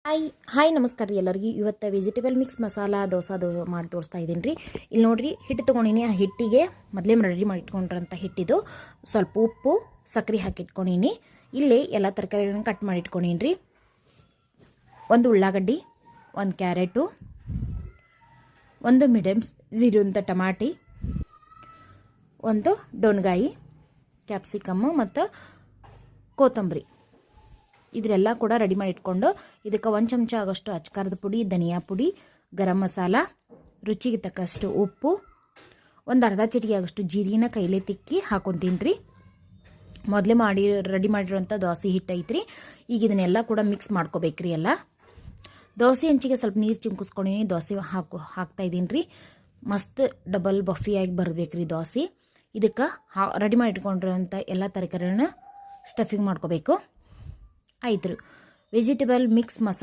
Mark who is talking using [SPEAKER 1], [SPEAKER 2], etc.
[SPEAKER 1] Hi ನಮಸ್ಕಾರ ರೀ ಎಲ್ಲರಿಗೂ. ಇವತ್ತು ವೆಜಿಟೇಬಲ್ ಮಿಕ್ಸ್ ಮಸಾಲ ದೋಸೆ ಮಾಡಿ ತೋರಿಸ್ತಾ ಇದ್ದೀನಿ ರೀ. ಇಲ್ಲಿ ನೋಡಿರಿ, ಹಿಟ್ಟು ತೊಗೊಂಡಿನಿ. ಆ ಹಿಟ್ಟಿಗೆ ಮೊದಲೇ ರೆಡಿ ಮಾಡಿ ಇಟ್ಕೊಂಡ್ರಂಥ ಹಿಟ್ಟಿದು ಸ್ವಲ್ಪ ಉಪ್ಪು ಸಕ್ಕರೆ ಹಾಕಿಟ್ಕೊಂಡೀನಿ. ಇಲ್ಲಿ ಎಲ್ಲ ತರಕಾರಿಗಳನ್ನ ಕಟ್ ಮಾಡಿ ಇಟ್ಕೊಂಡೀನಿ ರೀ. ಒಂದು ಉಳ್ಳಾಗಡ್ಡಿ, ಒಂದು ಕ್ಯಾರೆಟು, ಒಂದು ಮೀಡಿಯಮ್ ಜೀರುಂಥ ಟಮಾಟಿ, ಒಂದು ಡೊಣ್ಗಾಯಿ, ಕ್ಯಾಪ್ಸಿಕಮ್ಮು ಮತ್ತು ಕೊತ್ತಂಬರಿ ಇದರೆಲ್ಲ ಕೂಡ ರೆಡಿ ಮಾಡಿ ಇಟ್ಕೊಂಡು ಇದಕ್ಕೆ 1 ಚಮಚ ಆಗೋಷ್ಟು ಅಚ್ಕಾರದ ಪುಡಿ, ಧನಿಯಾ ಪುಡಿ, ಗರಂ ಮಸಾಲ, ರುಚಿಗೆ ತಕ್ಕಷ್ಟು ಉಪ್ಪು, ಒಂದು ಅರ್ಧ ಚಿಟಿಕೆ ಆಗೋಷ್ಟು ಜೀರಿಗೆನ ಕೈಲೇ ತಿಕ್ಕಿ ಹಾಕೊತೀನಿ ರೀ. ಮೊದಲೇ ರೆಡಿ ಮಾಡಿರೋಂಥ ದೋಸೆ ಹಿಟ್ಟು ಐತ್ರಿ. ಈಗ ಇದನ್ನೆಲ್ಲ ಕೂಡ ಮಿಕ್ಸ್ ಮಾಡ್ಕೋಬೇಕ್ರಿ. ಎಲ್ಲ ದೋಸೆ ಹಂಚಿಗೆ ಸ್ವಲ್ಪ ನೀರು ಚಿಮ್ಕಿಸ್ಕೊಂಡಿನಿ. ದೋಸೆ ಹಾಕ್ತಾಯಿದ್ದೀನಿ ರೀ. ಮಸ್ತ್ ಡಬಲ್ ಬಫಿಯಾಗಿ ಬರಬೇಕ್ರಿ ದೋಸೆ. ಇದಕ್ಕೆ ರೆಡಿ ಮಾಡಿ ಇಟ್ಕೊಂಡಿರೋಂಥ ಎಲ್ಲ ತರಕಾರಿಗಳನ್ನ ಸ್ಟಫಿಂಗ್ ಮಾಡ್ಕೋಬೇಕು. ಆಯ್ತು ರೀ. Vegetable mix masala